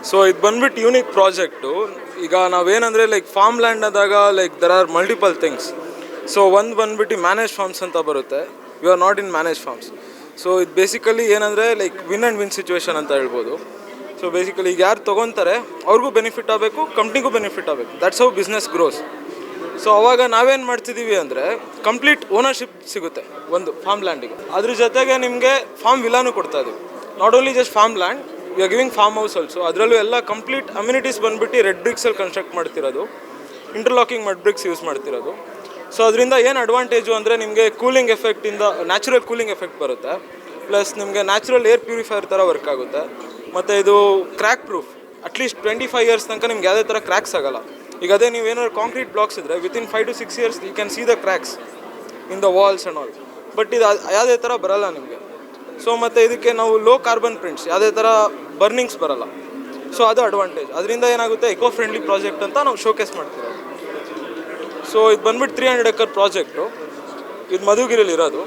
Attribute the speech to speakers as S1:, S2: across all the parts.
S1: So ಇದು ಬಂದ್ಬಿಟ್ಟು unique project. ಈಗ ನಾವೇನಂದರೆ ಲೈಕ್ ಫಾರ್ಮ್ ಲ್ಯಾಂಡ್ ಆದಾಗ like there are multiple things. So ಒಂದು ಬಂದ್ಬಿಟ್ಟು ಮ್ಯಾನೇಜ್ ಫಾರ್ಮ್ಸ್ ಅಂತ ಬರುತ್ತೆ. You are not in manage farms. So ಇದು ಬೇಸಿಕಲಿ ಏನಂದರೆ like win and win situation ಅಂತ ಹೇಳ್ಬೋದು. ಸೊ ಬೇಸಿಕಲಿ ಈಗ ಯಾರು ತೊಗೊತಾರೆ ಅವ್ರಿಗೂ ಬೆನಿಫಿಟ್ ಆಗಬೇಕು, ಕಂಪ್ನಿಗೂ ಬೆನಿಫಿಟ್ ಆಗಬೇಕು. That's how business grows. So ಅವಾಗ ನಾವೇನು ಮಾಡ್ತಿದ್ದೀವಿ ಅಂದರೆ ಕಂಪ್ಲೀಟ್ ಓನರ್ಶಿಪ್ ಸಿಗುತ್ತೆ ಒಂದು ಫಾರ್ಮ್ ಲ್ಯಾಂಡಿಗೆ. ಅದ್ರ ಜೊತೆಗೆ ನಿಮಗೆ ಫಾರ್ಮ್ ವಿಲಾನು ಕೊಡ್ತಾ ಇದ್ದೀವಿ. Not only just farm land, we are giving farm house also. ಅದರಲ್ಲೂ ಎಲ್ಲ ಕಂಪ್ಲೀಟ್ ಅಮ್ಯುನಿಟೀಸ್ ಬಂದುಬಿಟ್ಟು ರೆಡ್ ಬ್ರಿಕ್ಸಲ್ಲಿ ಕನ್ಸ್ಟ್ರಕ್ಟ್ ಮಾಡ್ತಿರೋದು, ಇಂಟರ್ಲಾಕಿಂಗ್ ಮಡ್ ಬ್ರಿಕ್ಸ್ ಯೂಸ್ ಮಾಡ್ತಿರೋದು. ಸೊ ಅದರಿಂದ ಏನು ಅಡ್ವಾಂಟೇಜು ಅಂದರೆ ನಿಮಗೆ ಕೂಲಿಂಗ್ ಎಫೆಕ್ಟಿಂದ ನ್ಯಾಚುರಲ್ ಕೂಲಿಂಗ್ ಎಫೆಕ್ಟ್ ಬರುತ್ತೆ, ಪ್ಲಸ್ ನಿಮಗೆ ನ್ಯಾಚುರಲ್ ಏರ್ ಪ್ಯೂರಿಫೈಯರ್ ಥರ ವರ್ಕ್ ಆಗುತ್ತೆ. ಮತ್ತು ಇದು ಕ್ರ್ಯಾಕ್ ಪ್ರೂಫ್. ಅಟ್ಲೀಸ್ಟ್ 25 ಇಯರ್ಸ್ ತನಕ ನಿಮ್ಗೆ ಯಾವುದೇ ಥರ ಕ್ರ್ಯಾಕ್ಸ್ ಆಗೋಲ್ಲ. ಈಗ ಅದೇ ನೀವು ಏನಾದ್ರು ಕಾಂಕ್ರೀಟ್ ಬ್ಲಾಕ್ಸ್ ಇದ್ದರೆ within 5 to 6 years you can see the cracks in the walls and all. But ಇದು ಯಾವುದೇ ಥರ ಬರೋಲ್ಲ ನಿಮಗೆ. ಸೊ ಮತ್ತು ಇದಕ್ಕೆ ನಾವು ಲೋ ಕಾರ್ಬನ್ ಪ್ರಿಂಟ್ಸ್, ಯಾವುದೇ ಥರ ಬರ್ನಿಂಗ್ಸ್ ಬರೋಲ್ಲ. ಸೊ ಅದು ಅಡ್ವಾಂಟೇಜ್. ಅದರಿಂದ ಏನಾಗುತ್ತೆ, ಎಕೋ ಫ್ರೆಂಡ್ಲಿ ಪ್ರಾಜೆಕ್ಟ್ ಅಂತ ನಾವು ಶೋಕೇಸ್ ಮಾಡ್ತೀವಿ. ಸೊ ಇದು ಬಂದ್ಬಿಟ್ಟು 300 acre ಪ್ರಾಜೆಕ್ಟು. ಇದು ಮಧುಗಿರಿಲಿ ಇರೋದು.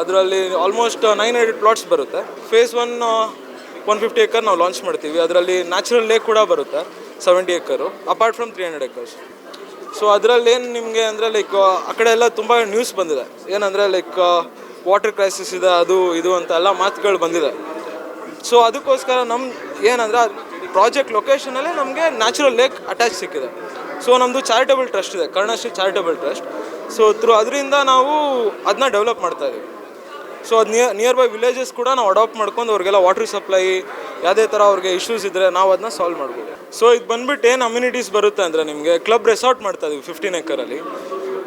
S1: ಅದರಲ್ಲಿ ಆಲ್ಮೋಸ್ಟ್ 900 ಪ್ಲಾಟ್ಸ್ ಬರುತ್ತೆ. ಫೇಸ್ 1 150 acre ನಾವು ಲಾಂಚ್ ಮಾಡ್ತೀವಿ. ಅದರಲ್ಲಿ ನ್ಯಾಚುರಲ್ ಲೇಕ್ ಕೂಡ ಬರುತ್ತೆ 70 acre, apart from 300 acres. So ಅದರಲ್ಲಿ ಏನು ನಿಮಗೆ ಅಂದರೆ ಲೈಕ್ ಆ ಕಡೆ ಎಲ್ಲ ತುಂಬ ನ್ಯೂಸ್ ಬಂದಿದೆ, ಏನಂದರೆ ಲೈಕ್ ವಾಟರ್ ಕ್ರೈಸಿಸ್ ಇದೆ, ಅದು ಇದು ಅಂತ ಎಲ್ಲ ಮಾತುಗಳು ಬಂದಿದೆ. ಸೊ ಅದಕ್ಕೋಸ್ಕರ ನಮ್ಮ ಏನಂದರೆ ಪ್ರಾಜೆಕ್ಟ್ ಲೊಕೇಶನಲ್ಲೇ ನಮಗೆ ನ್ಯಾಚುರಲ್ ಲೇಕ್ ಅಟ್ಯಾಚ್ ಸಿಕ್ಕಿದೆ. ಸೊ ನಮ್ಮದು ಚಾರಿಟಬಲ್ ಟ್ರಸ್ಟ್ ಇದೆ, ಕರ್ಣಶ್ರೀ ಚಾರಿಟಬಲ್ ಟ್ರಸ್ಟ್. ಸೊ ಅದರಿಂದ ನಾವು ಅದನ್ನ ಡೆವಲಪ್ ಮಾಡ್ತಾಯಿದ್ದೀವಿ. ಸೊ ಅದು ನಿಯರ್ ಬೈ ವಿಲೇಜಸ್ ಕೂಡ ನಾವು ಅಡಾಪ್ಟ್ ಮಾಡ್ಕೊಂಡು ಅವ್ರಿಗೆಲ್ಲ ವಾಟರ್ ಸಪ್ಲೈ, ಯಾವುದೇ ಥರ ಅವ್ರಿಗೆ ಇಶ್ಯೂಸ್ ಇದ್ದರೆ ನಾವು ಅದನ್ನ ಸಾಲ್ವ್ ಮಾಡ್ಬೋದು. ಸೊ ಇದು ಬಂದ್ಬಿಟ್ಟು ಏನು ಅಮ್ಯುನಿಟೀಸ್ ಬರುತ್ತೆ ಅಂದರೆ ನಿಮಗೆ ಕ್ಲಬ್ ರೆಸಾರ್ಟ್ ಮಾಡ್ತಾಯಿದ್ದೀವಿ 15 acreಲ್ಲಿ.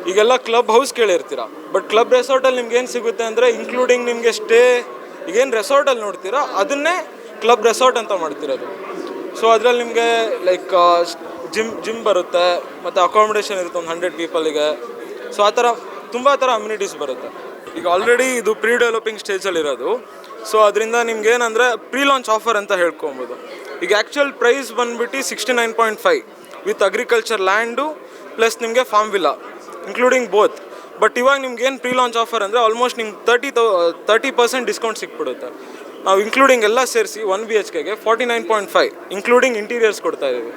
S1: ಈಗೆಲ್ಲ ಕ್ಲಬ್ ಹೌಸ್ ಕೇಳಿರ್ತೀರ, ಬಟ್ ಕ್ಲಬ್ ರೆಸಾರ್ಟಲ್ಲಿ ನಿಮ್ಗೆ ಏನು ಸಿಗುತ್ತೆ ಅಂದರೆ ಇನ್ಕ್ಲೂಡಿಂಗ್ ನಿಮಗೆ ಸ್ಟೇ, ಈಗೇನು ರೆಸಾರ್ಟಲ್ಲಿ ನೋಡ್ತೀರಾ ಅದನ್ನೇ ಕ್ಲಬ್ ರೆಸಾರ್ಟ್ ಅಂತ ಮಾಡ್ತಿರೋದು. ಸೊ ಅದರಲ್ಲಿ ನಿಮಗೆ ಲೈಕ್ ಜಿಮ್ ಬರುತ್ತೆ, ಮತ್ತು ಅಕಾಮಿಡೇಷನ್ ಇರುತ್ತೆ ಒಂದು 100 ಪೀಪಲಿಗೆ. ಸೊ ಆ ಥರ ತುಂಬ ಥರ ಅಮ್ಯುನಿಟೀಸ್ ಬರುತ್ತೆ. ಈಗ ಆಲ್ರೆಡಿ ಇದು ಪ್ರೀ ಡೆವಲಪಿಂಗ್ ಸ್ಟೇಜಲ್ಲಿರೋದು. ಸೊ ಅದರಿಂದ ನಿಮ್ಗೇನಂದರೆ ಪ್ರೀ ಲಾಂಚ್ ಆಫರ್ ಅಂತ ಹೇಳ್ಕೊಬೋದು. ಈಗ ಆ್ಯಕ್ಚುಯಲ್ ಪ್ರೈಸ್ ಬಂದುಬಿಟ್ಟು 69.5 ವಿತ್ ಅಗ್ರಿಕಲ್ಚರ್ ಲ್ಯಾಂಡು ಪ್ಲಸ್ ನಿಮಗೆ farm villa including both. But ಇವಾಗ ನಿಮ್ಗೇನು ಪ್ರೀ ಲಾಂಚ್ ಆಫರ್ ಅಂದರೆ ಆಲ್ಮೋಸ್ಟ್ ನಿಮ್ಗೆ 30% ಡಿಸ್ಕೌಂಟ್ ಸಿಕ್ಬಿಡುತ್ತೆ. ನಾವು ಇನ್ಕ್ಲೂಡಿಂಗ್ ಎಲ್ಲ ಸೇರಿಸಿ 1 BHKಗೆ 49.5 ಇನ್ಕ್ಲೂಡಿಂಗ್ ಇಂಟೀರಿಯರ್ಸ್ ಕೊಡ್ತಾಯಿದ್ದೀವಿ.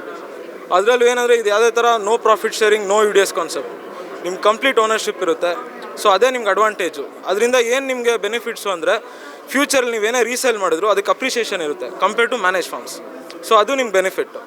S1: ಅದರಲ್ಲೂ ಏನಂದರೆ ಇದು ಯಾವುದೇ ಥರ no profit sharing, no UDS concept, ನಿಮ್ಗೆ ಕಂಪ್ಲೀಟ್ ಓನರ್ಶಿಪ್ ಇರುತ್ತೆ. ಸೊ ಅದೇ ನಿಮ್ಗೆ ಅಡ್ವಾಂಟೇಜು. ಅದರಿಂದ ಏನು ನಿಮಗೆ ಬೆನಿಫಿಟ್ಸು ಅಂದರೆ ಫ್ಯೂಚರಲ್ಲಿ ನೀವೇನೇ ರೀಸೇಲ್ ಮಾಡಿದ್ರು ಅದಕ್ಕೆ ಅಪ್ರಿಷಿಯೇಷನ್ ಇರುತ್ತೆ compare to manage farms. So ಅದು ನಿಮ್ಗೆ ಬೆನಿಫಿಟ್ಟು.